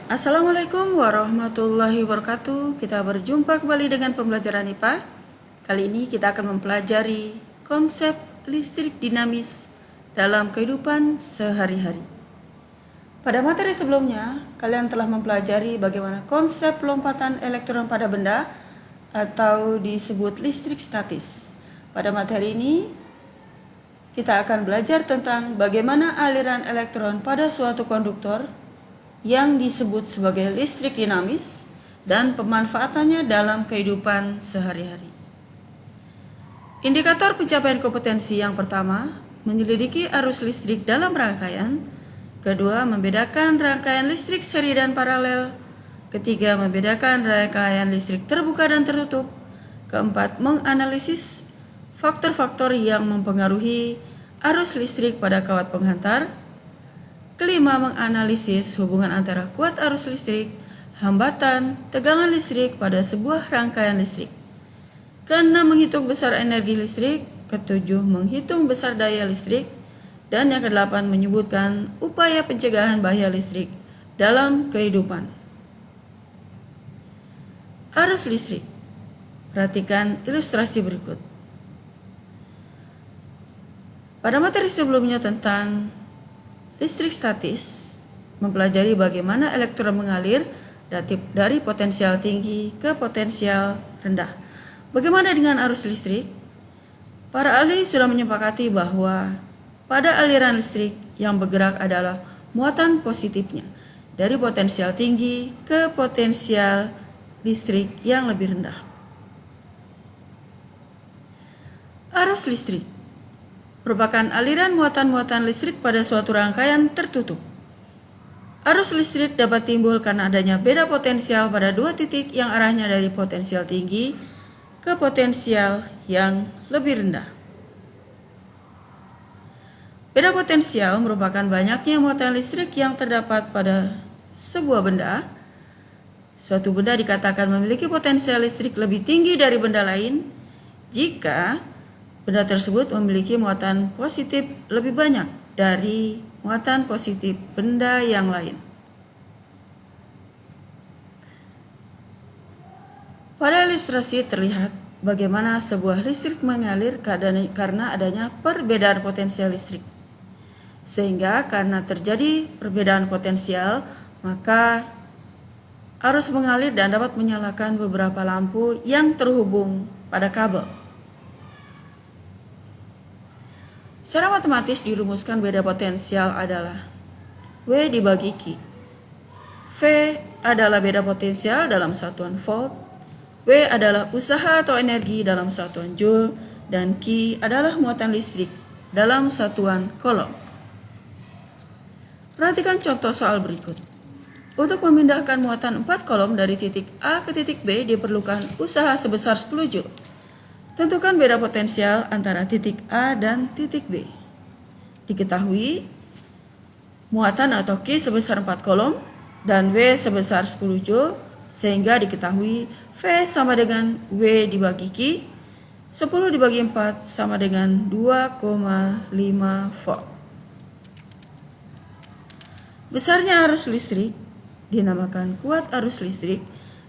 Assalamualaikum warahmatullahi wabarakatuh. Kita berjumpa kembali dengan pembelajaran IPA. Kali ini kita akan mempelajari konsep listrik dinamis dalam kehidupan sehari-hari. Pada materi sebelumnya, kalian telah mempelajari bagaimana konsep lompatan elektron pada benda atau disebut listrik statis. Pada materi ini, kita akan belajar tentang bagaimana aliran elektron pada suatu konduktor yang disebut sebagai listrik dinamis dan pemanfaatannya dalam kehidupan sehari-hari. Indikator pencapaian kompetensi yang pertama, menyelidiki arus listrik dalam rangkaian. Kedua, membedakan rangkaian listrik seri dan paralel. Ketiga, membedakan rangkaian listrik terbuka dan tertutup. Keempat, menganalisis faktor-faktor yang mempengaruhi arus listrik pada kawat penghantar. Kelima, menganalisis hubungan antara kuat arus listrik, hambatan, tegangan listrik pada sebuah rangkaian listrik. Keenam, menghitung besar energi listrik. Ketujuh, menghitung besar daya listrik. Dan yang kedelapan, menyebutkan upaya pencegahan bahaya listrik dalam kehidupan. Arus listrik. Perhatikan ilustrasi berikut. Pada materi sebelumnya tentang listrik statis, mempelajari bagaimana elektron mengalir dari potensial tinggi ke potensial rendah. Bagaimana dengan arus listrik? Para ahli sudah menyepakati bahwa pada aliran listrik yang bergerak adalah muatan positifnya dari potensial tinggi ke potensial listrik yang lebih rendah. Arus listrik merupakan aliran muatan-muatan listrik pada suatu rangkaian tertutup. Arus listrik dapat timbul karena adanya beda potensial pada dua titik yang arahnya dari potensial tinggi ke potensial yang lebih rendah. Beda potensial merupakan banyaknya muatan listrik yang terdapat pada sebuah benda. Suatu benda dikatakan memiliki potensial listrik lebih tinggi dari benda lain jika benda tersebut memiliki muatan positif lebih banyak dari muatan positif benda yang lain. Pada ilustrasi terlihat bagaimana sebuah listrik mengalir karena adanya perbedaan potensial listrik. Sehingga karena terjadi perbedaan potensial, maka arus mengalir dan dapat menyalakan beberapa lampu yang terhubung pada kabel. Secara matematis dirumuskan beda potensial adalah W dibagi Q. V adalah beda potensial dalam satuan volt, W adalah usaha atau energi dalam satuan joule, dan Q adalah muatan listrik dalam satuan coulomb. Perhatikan contoh soal berikut. Untuk memindahkan muatan 4 coulomb dari titik A ke titik B diperlukan usaha sebesar 10 joule. Tentukan beda potensial antara titik A dan titik B. Diketahui muatan atau Q sebesar 4 coulomb dan W sebesar 10 joule, sehingga diketahui V sama dengan W dibagi Q, 10 dibagi 4 sama dengan 2,5 volt. Besarnya arus listrik dinamakan kuat arus listrik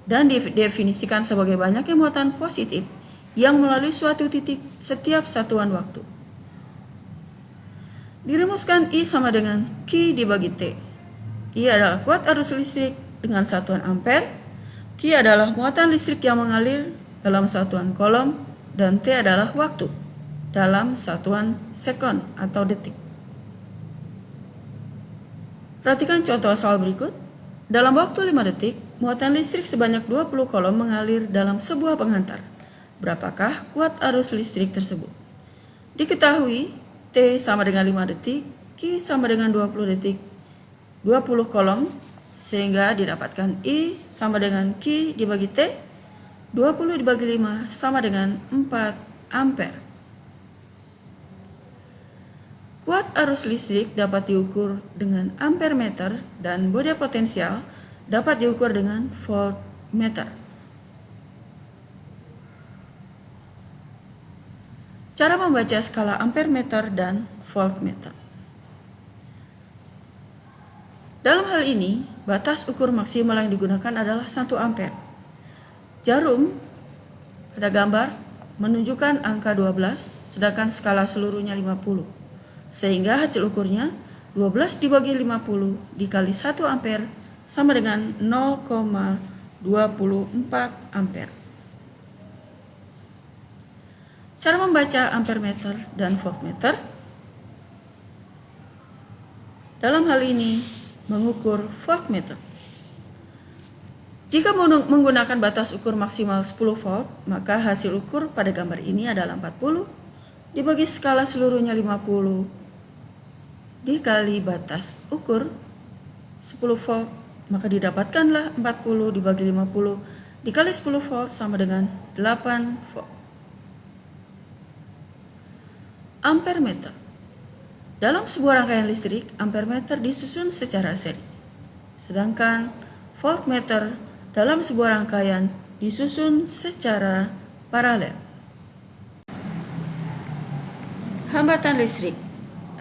dan didefinisikan sebagai banyaknya muatan positif yang melalui suatu titik setiap satuan waktu. Dirumuskan I sama dengan Q dibagi T. I adalah kuat arus listrik dengan satuan ampere, Q adalah muatan listrik yang mengalir dalam satuan coulomb, dan T adalah waktu dalam satuan sekon atau detik. Perhatikan contoh soal berikut. Dalam waktu 5 detik, muatan listrik sebanyak 20 coulomb mengalir dalam sebuah penghantar. Berapakah kuat arus listrik tersebut? Diketahui T sama dengan 5 detik, Q sama dengan 20 detik, 20 coulomb, sehingga didapatkan I sama dengan Q dibagi T, 20 dibagi 5 sama dengan 4 ampere. Kuat arus listrik dapat diukur dengan ampere meter dan beda potensial dapat diukur dengan voltmeter. Cara membaca skala ampere meter dan voltmeter. Dalam hal ini, batas ukur maksimal yang digunakan adalah 1 ampere. Jarum pada gambar menunjukkan angka 12, sedangkan skala seluruhnya 50. Sehingga hasil ukurnya 12 dibagi 50 dikali 1 ampere sama dengan 0,24 ampere. Cara membaca ampermeter dan voltmeter. Dalam hal ini, mengukur voltmeter. Jika menggunakan batas ukur maksimal 10 volt, maka hasil ukur pada gambar ini adalah 40 dibagi skala seluruhnya 50 dikali batas ukur 10 volt, maka didapatkanlah 40 dibagi 50 dikali 10 volt sama dengan 8 volt. Ampermeter. Dalam sebuah rangkaian listrik, ampermeter disusun secara seri, sedangkan voltmeter dalam sebuah rangkaian disusun secara paralel. Hambatan listrik.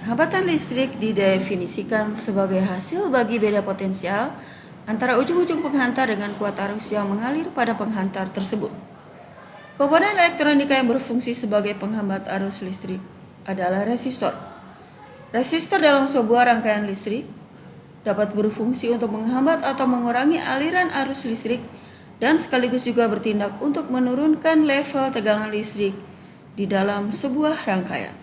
Hambatan listrik didefinisikan sebagai hasil bagi beda potensial antara ujung-ujung penghantar dengan kuat arus yang mengalir pada penghantar tersebut. Komponen elektronika yang berfungsi sebagai penghambat arus listrik adalah resistor. Resistor dalam sebuah rangkaian listrik dapat berfungsi untuk menghambat atau mengurangi aliran arus listrik dan sekaligus juga bertindak untuk menurunkan level tegangan listrik di dalam sebuah rangkaian.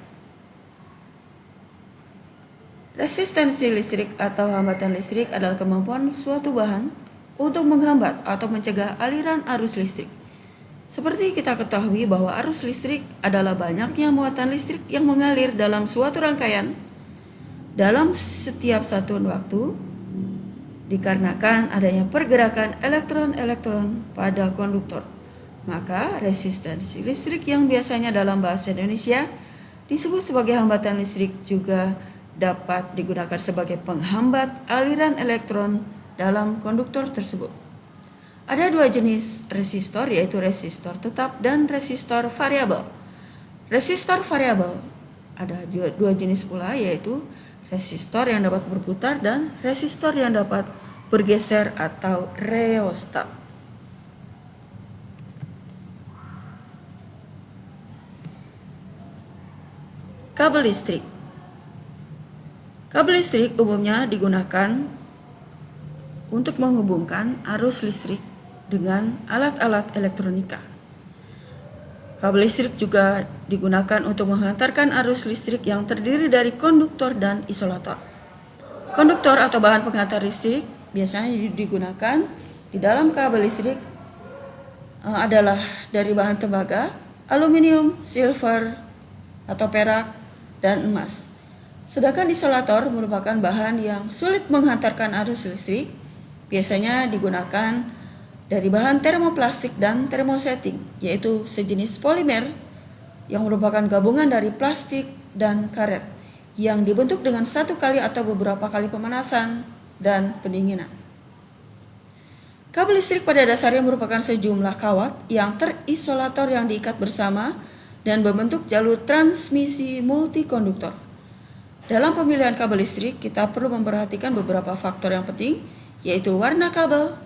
Resistensi listrik atau hambatan listrik adalah kemampuan suatu bahan untuk menghambat atau mencegah aliran arus listrik. Seperti kita ketahui bahwa arus listrik adalah banyaknya muatan listrik yang mengalir dalam suatu rangkaian dalam setiap satuan waktu dikarenakan adanya pergerakan elektron-elektron pada konduktor. Maka resistensi listrik yang biasanya dalam bahasa Indonesia disebut sebagai hambatan listrik juga dapat digunakan sebagai penghambat aliran elektron dalam konduktor tersebut. Ada 2 jenis resistor, yaitu resistor tetap dan resistor variabel. Resistor variabel ada 2 jenis pula, yaitu resistor yang dapat berputar dan resistor yang dapat bergeser atau rheostat. Kabel listrik. Kabel listrik umumnya digunakan untuk menghubungkan arus listrik dengan alat-alat elektronika. Kabel listrik juga digunakan untuk menghantarkan arus listrik yang terdiri dari konduktor dan isolator. Konduktor atau bahan penghantar listrik biasanya digunakan di dalam kabel listrik adalah dari bahan tembaga, aluminium, silver atau perak, dan emas. Sedangkan isolator merupakan bahan yang sulit menghantarkan arus listrik, biasanya digunakan dari bahan termoplastik dan termosetting, yaitu sejenis polimer yang merupakan gabungan dari plastik dan karet yang dibentuk dengan 1 kali atau beberapa kali pemanasan dan pendinginan. Kabel listrik pada dasarnya merupakan sejumlah kawat yang terisolator yang diikat bersama dan membentuk jalur transmisi multikonduktor. Dalam pemilihan kabel listrik, kita perlu memperhatikan beberapa faktor yang penting, yaitu warna kabel,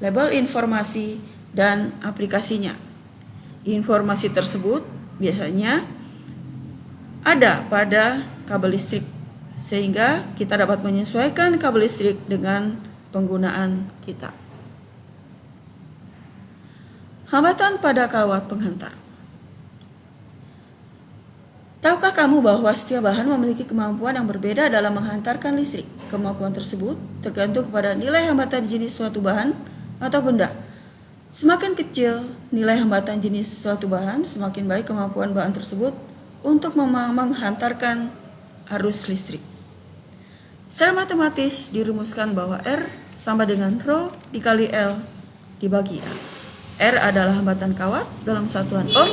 label informasi, dan aplikasinya. Informasi tersebut biasanya ada pada kabel listrik, sehingga kita dapat menyesuaikan kabel listrik dengan penggunaan kita. Hambatan pada kawat penghantar. Tahukah kamu bahwa setiap bahan memiliki kemampuan yang berbeda dalam menghantarkan listrik? Kemampuan tersebut tergantung pada nilai hambatan jenis suatu bahan atau benda. Semakin kecil nilai hambatan jenis suatu bahan, semakin baik kemampuan bahan tersebut untuk menghantarkan arus listrik. Secara matematis dirumuskan bahwa R sama dengan Rho dikali L dibagi A. R adalah hambatan kawat dalam satuan ohm,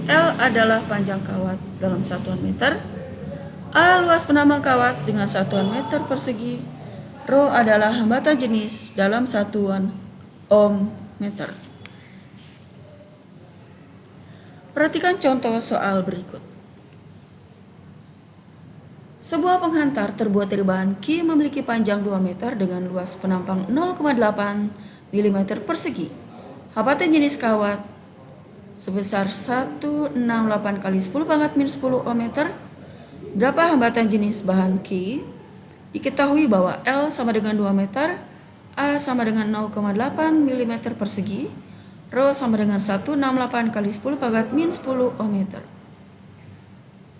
L adalah panjang kawat dalam satuan meter, A luas penambang kawat dengan satuan meter persegi, Rho adalah hambatan jenis dalam satuan ohm meter. Perhatikan contoh soal berikut. Sebuah penghantar terbuat dari bahan Ki memiliki panjang 2 meter dengan luas penampang 0,8 mm persegi. Hambatan jenis kawat sebesar 168 kali 10 pangkat min 10 ohm meter. Berapa hambatan jenis bahan Ki? Diketahui bahwa L sama dengan 2 meter, A sama dengan 0,8 mm persegi, Rho sama dengan 168 kali 10 pangkat min 10 ohm meter.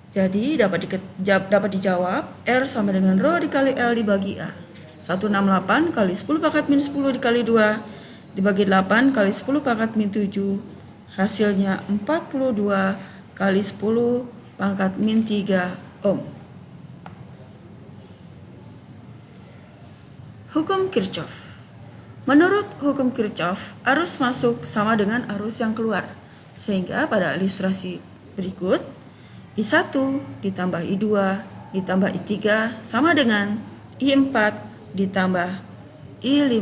Jadi dapat dijawab R sama dengan Rho dikali L dibagi A. 168 kali 10 pangkat min 10 dikali 2 dibagi 8 kali 10 pangkat min 7. Hasilnya 42 kali 10 pangkat min 3 ohm. Hukum Kirchhoff. Menurut hukum Kirchhoff, arus masuk sama dengan arus yang keluar. Sehingga pada ilustrasi berikut, I1 ditambah I2 ditambah I3 sama dengan I4 ditambah I5.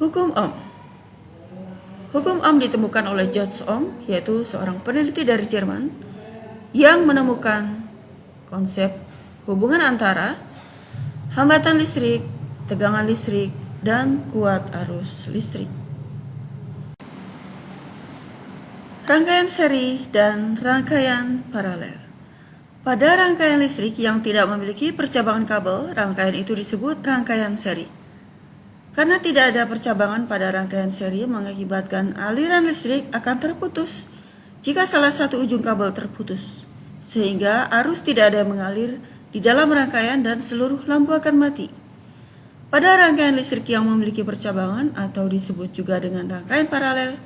Hukum Ohm. Hukum Ohm ditemukan oleh George Ohm, yaitu seorang peneliti dari Jerman yang menemukan konsep hubungan antara hambatan listrik, tegangan listrik, dan kuat arus listrik. Rangkaian seri dan rangkaian paralel. Pada rangkaian listrik yang tidak memiliki percabangan kabel, rangkaian itu disebut rangkaian seri. Karena tidak ada percabangan pada rangkaian seri mengakibatkan aliran listrik akan terputus jika salah satu ujung kabel terputus, sehingga arus tidak ada yang mengalir di dalam rangkaian dan seluruh lampu akan mati. Pada rangkaian listrik yang memiliki percabangan atau disebut juga dengan rangkaian paralel,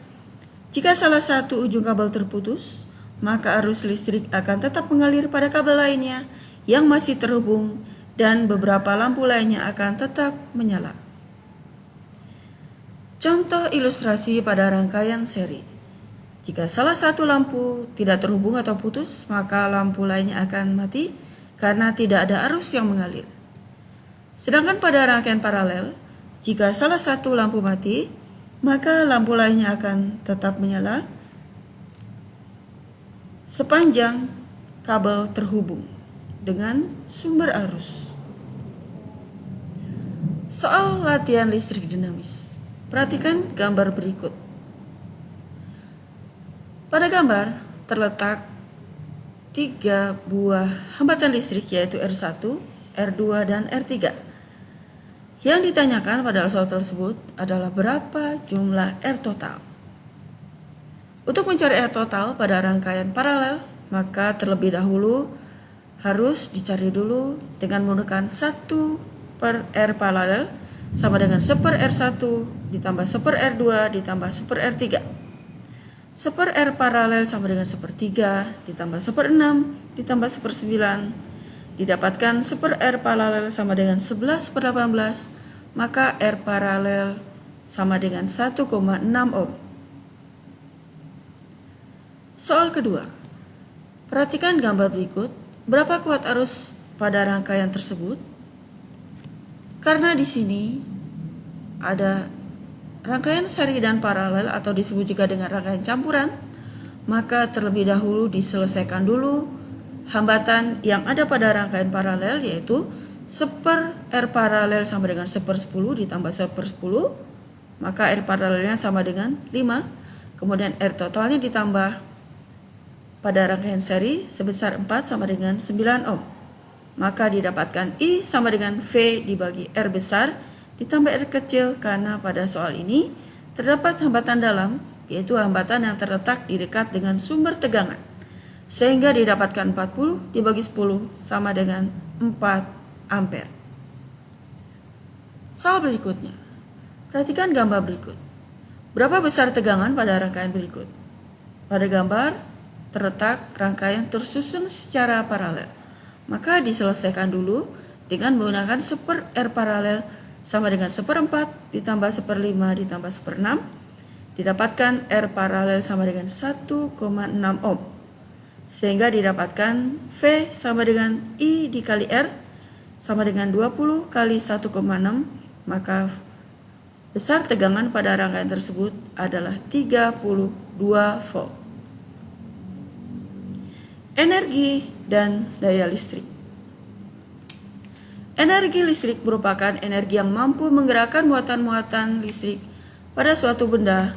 jika salah satu ujung kabel terputus, maka arus listrik akan tetap mengalir pada kabel lainnya yang masih terhubung dan beberapa lampu lainnya akan tetap menyala. Contoh ilustrasi pada rangkaian seri. Jika salah satu lampu tidak terhubung atau putus, maka lampu lainnya akan mati karena tidak ada arus yang mengalir. Sedangkan pada rangkaian paralel, jika salah satu lampu mati, maka lampu lainnya akan tetap menyala sepanjang kabel terhubung dengan sumber arus. Soal latihan listrik dinamis. Perhatikan gambar berikut. Pada gambar terletak 3 buah hambatan listrik, yaitu R1, R2, dan R3. Yang ditanyakan pada soal tersebut adalah berapa jumlah R total. Untuk mencari R total pada rangkaian paralel, maka terlebih dahulu harus dicari dulu dengan menggunakan 1 per R paralel sama dengan 1 per R1 ditambah 1 per R2 ditambah 1 per R3. 1 per R paralel sama dengan 1 per 3 ditambah 1 per 6 ditambah 1 per 9 didapatkan 1 per R paralel sama dengan 11 per 18, maka R paralel sama dengan 1,6 ohm. Soal kedua. Perhatikan gambar berikut. Berapa kuat arus pada rangkaian tersebut? Karena di sini ada rangkaian seri dan paralel atau disebut juga dengan rangkaian campuran, maka terlebih dahulu diselesaikan dulu hambatan yang ada pada rangkaian paralel, yaitu 1 per R paralel sama dengan 1 per 10 ditambah 1 per 10, maka R paralelnya sama dengan 5, kemudian R totalnya ditambah pada rangkaian seri sebesar 4 sama dengan 9 ohm, maka didapatkan I sama dengan V dibagi R besar ditambah R kecil, karena pada soal ini terdapat hambatan dalam, yaitu hambatan yang terletak di dekat dengan sumber tegangan, sehingga didapatkan 40 dibagi 10 sama dengan 4 ampere. Soal berikutnya. Perhatikan gambar berikut. Berapa besar tegangan pada rangkaian berikut? Pada gambar terletak rangkaian tersusun secara paralel. Maka diselesaikan dulu dengan menggunakan 1 per R paralel sama dengan 1 per 4 ditambah 1 per 5 ditambah 1 per 6. Didapatkan R paralel sama dengan 1,6 ohm. Sehingga didapatkan V sama dengan I dikali R sama dengan 20 kali 1,6, maka besar tegangan pada rangkaian tersebut adalah 32 volt. Energi dan daya listrik. Energi listrik merupakan energi yang mampu menggerakkan muatan-muatan listrik pada suatu benda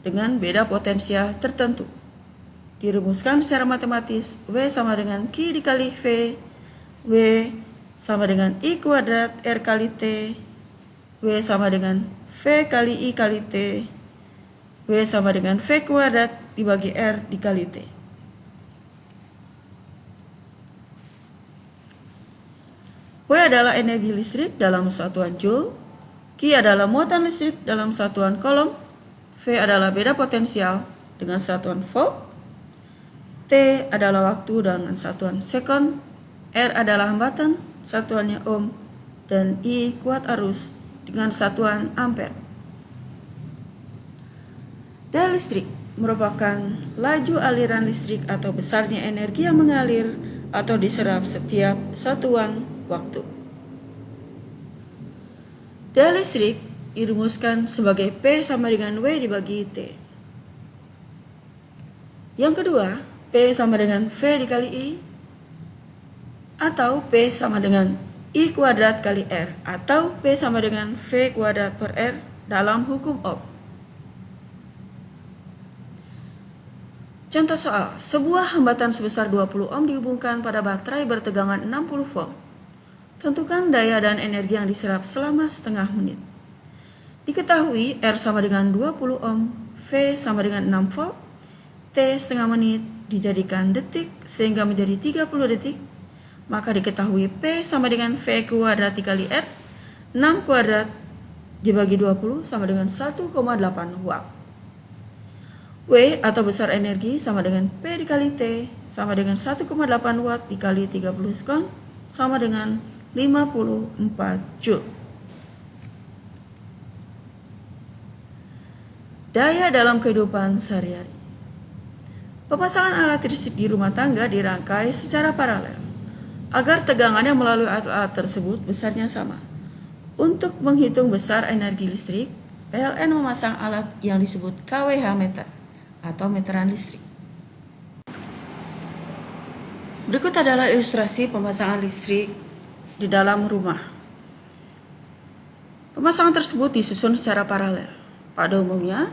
dengan beda potensial tertentu. Dirumuskan secara matematis, W sama dengan Q dikali V, W sama dengan I kuadrat R kali T, W sama dengan V kali I kali T, W sama dengan V kuadrat dibagi R dikali T. W adalah energi listrik dalam satuan Joule, Q adalah muatan listrik dalam satuan Coulomb, V adalah beda potensial dengan satuan Volt, T adalah waktu dengan satuan second, R adalah hambatan, satuannya ohm, dan I kuat arus dengan satuan ampere. Daya listrik merupakan laju aliran listrik atau besarnya energi yang mengalir atau diserap setiap satuan waktu. Daya listrik dirumuskan sebagai P sama dengan W dibagi T. Yang kedua, P sama dengan V dikali I, atau P sama dengan I kuadrat kali R, atau P sama dengan V kuadrat per R dalam hukum Ohm. Contoh soal, sebuah hambatan sebesar 20 ohm dihubungkan pada baterai bertegangan 60 volt. Tentukan daya dan energi yang diserap selama setengah menit. Diketahui R sama dengan 20 ohm, V sama dengan 6 volt, T setengah menit dijadikan detik sehingga menjadi 30 detik, maka diketahui P sama dengan V kuadrat dikali R, 6 kuadrat dibagi 20 sama dengan 1,8 watt. W atau besar energi sama dengan P dikali T sama dengan 1,8 watt dikali 30 sekon sama dengan 54 Joule. Daya dalam kehidupan sehari-hari. Pemasangan alat listrik di rumah tangga dirangkai secara paralel agar tegangannya melalui alat-alat tersebut besarnya sama. Untuk menghitung besar energi listrik, PLN memasang alat yang disebut kWh meter atau meteran listrik. Berikut adalah ilustrasi pemasangan listrik di dalam rumah. Pemasangan tersebut disusun secara paralel. Pada umumnya,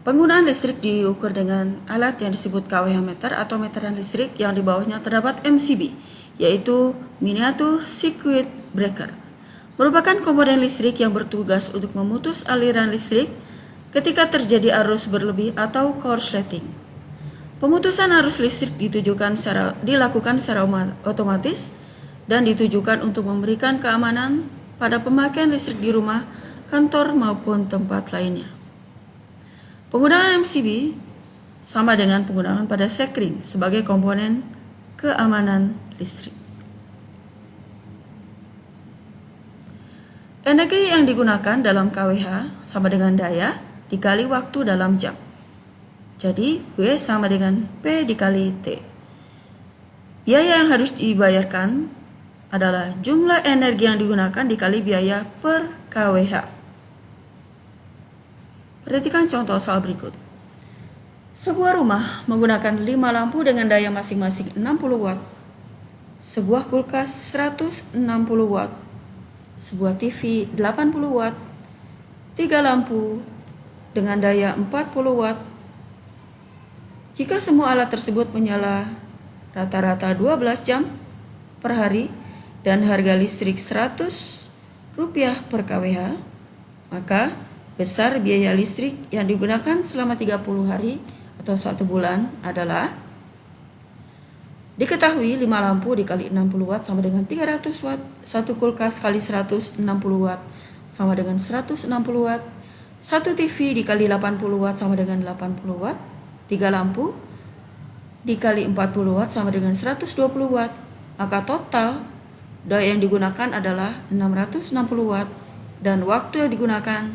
penggunaan listrik diukur dengan alat yang disebut kWh meter atau meteran listrik yang di bawahnya terdapat MCB, yaitu miniatur circuit breaker. Merupakan komponen listrik yang bertugas untuk memutus aliran listrik ketika terjadi arus berlebih atau korsleting. Pemutusan arus listrik dilakukan secara otomatis dan ditujukan untuk memberikan keamanan pada pemakaian listrik di rumah, kantor maupun tempat lainnya. Penggunaan MCB sama dengan penggunaan pada sekring sebagai komponen keamanan listrik. Energi yang digunakan dalam kWh sama dengan daya dikali waktu dalam jam. Jadi, W sama dengan P dikali T. Biaya yang harus dibayarkan adalah jumlah energi yang digunakan dikali biaya per kWh. Perhatikan contoh soal berikut. Sebuah rumah menggunakan 5 lampu dengan daya masing-masing 60 watt, sebuah kulkas 160 watt, sebuah TV 80 watt, 3 lampu dengan daya 40 watt. Jika semua alat tersebut menyala rata-rata 12 jam per hari dan harga listrik Rp100 per kWh, maka besar biaya listrik yang digunakan selama 30 hari atau 1 bulan adalah, diketahui 5 lampu dikali 60 watt sama dengan 300 watt, 1 kulkas kali 160 watt sama dengan 160 watt, 1 TV dikali 80 watt sama dengan 80 watt, 3 lampu dikali 40 watt sama dengan 120 watt, maka total daya yang digunakan adalah 660 watt dan waktu yang digunakan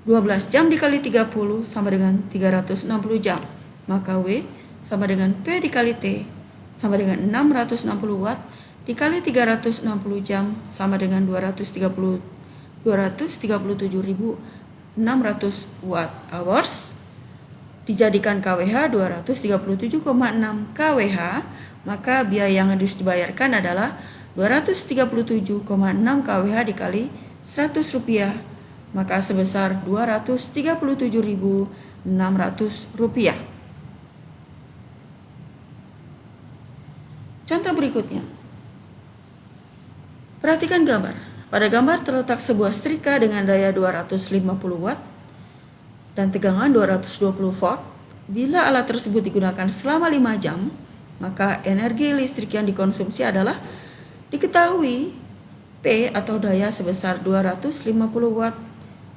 12 jam dikali 30 sama dengan 360 jam, maka W sama dengan P dikali T sama dengan 660 watt dikali 360 jam sama dengan 237.600 watt hours dijadikan KWH 237,6 KWH, maka biaya yang harus dibayarkan adalah 237,6 KWH dikali Rp100, maka sebesar Rp237.600. Contoh berikutnya. Perhatikan gambar. Pada gambar terletak sebuah setrika dengan daya 250 watt dan tegangan 220 volt. Bila alat tersebut digunakan selama 5 jam, maka energi listrik yang dikonsumsi adalah diketahui P atau daya sebesar 250 watt.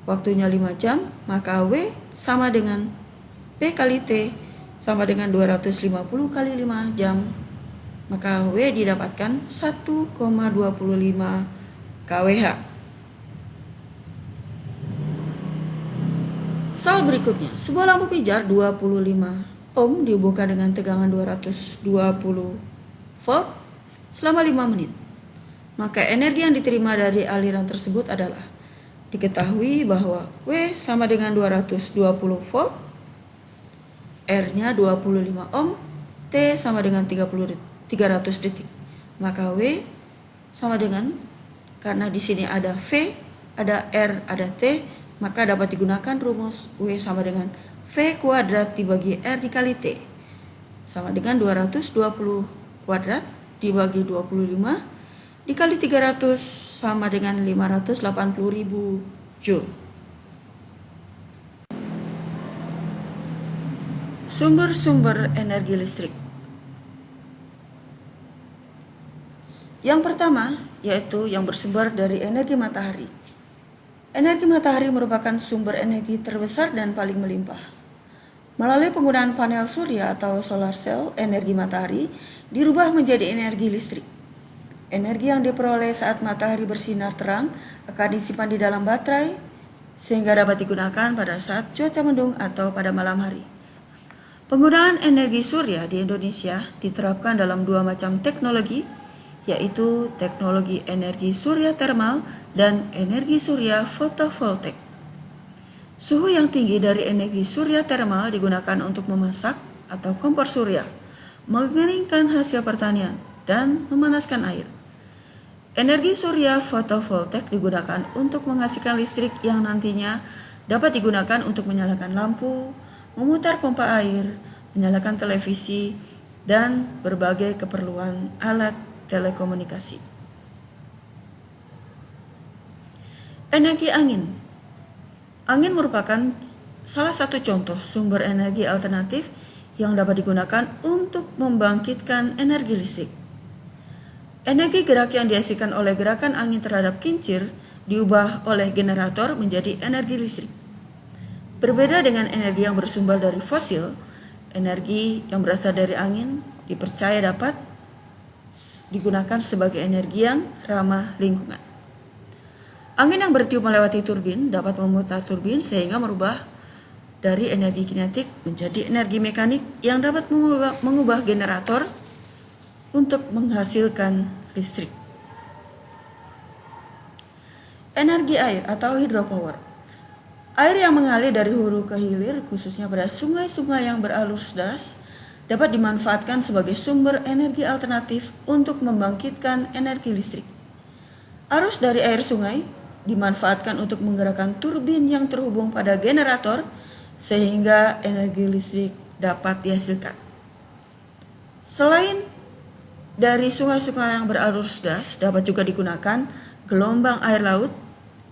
Waktunya 5 jam, maka W sama dengan P kali T sama dengan 250 kali 5 jam. Maka W didapatkan 1,25 KWH. Soal berikutnya, sebuah lampu pijar 25 ohm dihubungkan dengan tegangan 220 volt selama 5 menit. Maka energi yang diterima dari aliran tersebut adalah diketahui bahwa W sama dengan 220 volt, R-nya 25 ohm, T sama dengan 300 detik. Maka W sama dengan, karena di sini ada V, ada R, ada T, maka dapat digunakan rumus W sama dengan V kuadrat dibagi R dikali T sama dengan 220 kuadrat dibagi 25 dikali 300 sama dengan 580.000 Joule. Sumber-sumber energi listrik. Yang pertama yaitu yang bersumber dari energi matahari. Energi matahari merupakan sumber energi terbesar dan paling melimpah. Melalui penggunaan panel surya atau solar cell, energi matahari dirubah menjadi energi listrik. Energi yang diperoleh saat matahari bersinar terang akan disimpan di dalam baterai sehingga dapat digunakan pada saat cuaca mendung atau pada malam hari. Penggunaan energi surya di Indonesia diterapkan dalam 2 macam teknologi, yaitu teknologi energi surya termal dan energi surya fotovoltaik. Suhu yang tinggi dari energi surya termal digunakan untuk memasak atau kompor surya, mengeringkan hasil pertanian, dan memanaskan air. Energi surya fotovoltaik digunakan untuk menghasilkan listrik yang nantinya dapat digunakan untuk menyalakan lampu, memutar pompa air, menyalakan televisi, dan berbagai keperluan alat telekomunikasi. Energi angin. Angin merupakan salah satu contoh sumber energi alternatif yang dapat digunakan untuk membangkitkan energi listrik. Energi gerak yang dihasilkan oleh gerakan angin terhadap kincir diubah oleh generator menjadi energi listrik. Berbeda dengan energi yang bersumber dari fosil, energi yang berasal dari angin dipercaya dapat digunakan sebagai energi yang ramah lingkungan. Angin yang bertiup melewati turbin dapat memutar turbin sehingga merubah dari energi kinetik menjadi energi mekanik yang dapat mengubah generator untuk menghasilkan listrik. Energi air atau hydropower. Air yang mengalir dari hulu ke hilir, khususnya pada sungai-sungai yang berarus deras, dapat dimanfaatkan sebagai sumber energi alternatif untuk membangkitkan energi listrik. Arus dari air sungai dimanfaatkan untuk menggerakkan turbin yang terhubung pada generator sehingga energi listrik dapat dihasilkan. Selain dari sungai-sungai yang berarus deras, dapat juga digunakan gelombang air laut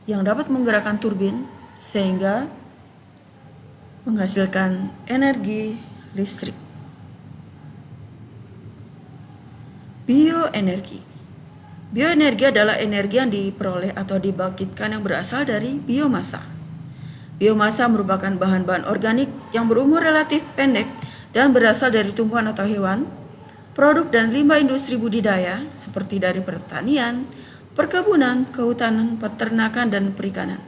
yang dapat menggerakkan turbin sehingga menghasilkan energi listrik. Bioenergi. Bioenergi adalah energi yang diperoleh atau dibangkitkan yang berasal dari biomasa. Biomasa merupakan bahan-bahan organik yang berumur relatif pendek dan berasal dari tumbuhan atau hewan, produk dan limbah industri budidaya seperti dari pertanian, perkebunan, kehutanan, peternakan, dan perikanan.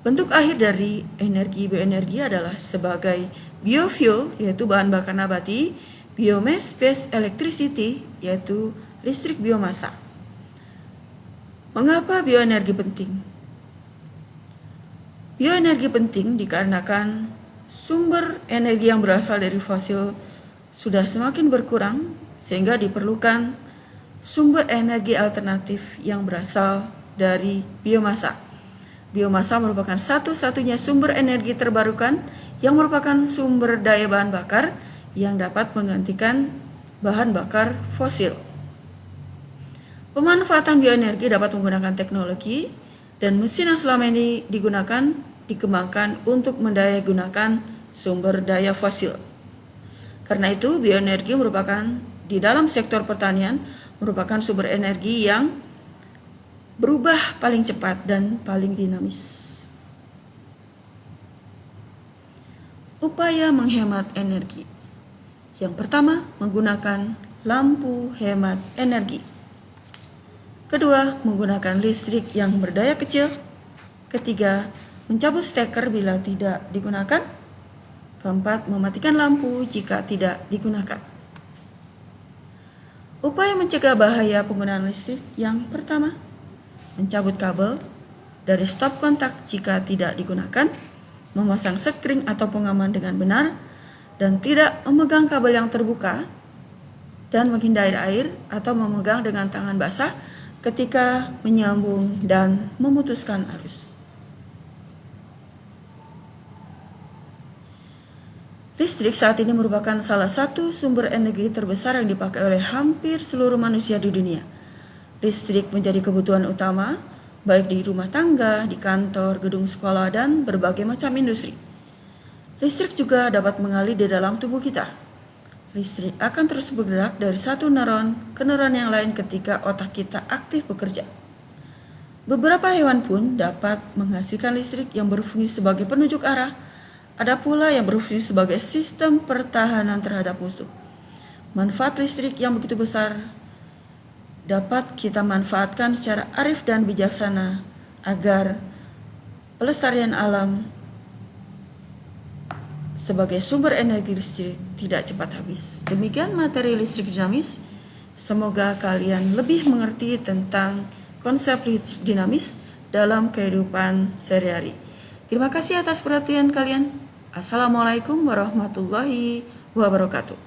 Bentuk akhir dari energi bioenergi adalah sebagai biofuel, yaitu bahan bakar nabati, biomass-based electricity, yaitu listrik biomasa. Mengapa bioenergi penting? Bioenergi penting dikarenakan sumber energi yang berasal dari fosil sudah semakin berkurang sehingga diperlukan sumber energi alternatif yang berasal dari biomasa. Biomasa merupakan satu-satunya sumber energi terbarukan yang merupakan sumber daya bahan bakar yang dapat menggantikan bahan bakar fosil. Pemanfaatan bioenergi dapat menggunakan teknologi dan mesin yang selama ini dikembangkan untuk mendaya gunakan sumber daya fosil. Karena itu, bioenergi merupakan di dalam sektor pertanian merupakan sumber energi yang berubah paling cepat dan paling dinamis. Upaya menghemat energi. Yang pertama, menggunakan lampu hemat energi. Kedua, menggunakan listrik yang berdaya kecil. Ketiga, mencabut steker bila tidak digunakan. Keempat, mematikan lampu jika tidak digunakan. Upaya mencegah bahaya penggunaan listrik. Yang pertama, mencabut kabel dari stop kontak jika tidak digunakan, memasang sekring atau pengaman dengan benar, dan tidak memegang kabel yang terbuka, dan menghindari air atau memegang dengan tangan basah ketika menyambung dan memutuskan arus. Listrik saat ini merupakan salah satu sumber energi terbesar yang dipakai oleh hampir seluruh manusia di dunia. Listrik menjadi kebutuhan utama, baik di rumah tangga, di kantor, gedung sekolah, dan berbagai macam industri. Listrik juga dapat mengalir di dalam tubuh kita. Listrik akan terus bergerak dari satu neuron ke neuron yang lain ketika otak kita aktif bekerja. Beberapa hewan pun dapat menghasilkan listrik yang berfungsi sebagai penunjuk arah. Ada pula yang berfungsi sebagai sistem pertahanan terhadap musuh. Manfaat listrik yang begitu besar dapat kita manfaatkan secara arif dan bijaksana agar pelestarian alam sebagai sumber energi listrik tidak cepat habis. Demikian materi listrik dinamis. Semoga kalian lebih mengerti tentang konsep listrik dinamis dalam kehidupan sehari-hari. Terima kasih atas perhatian kalian. Assalamualaikum warahmatullahi wabarakatuh.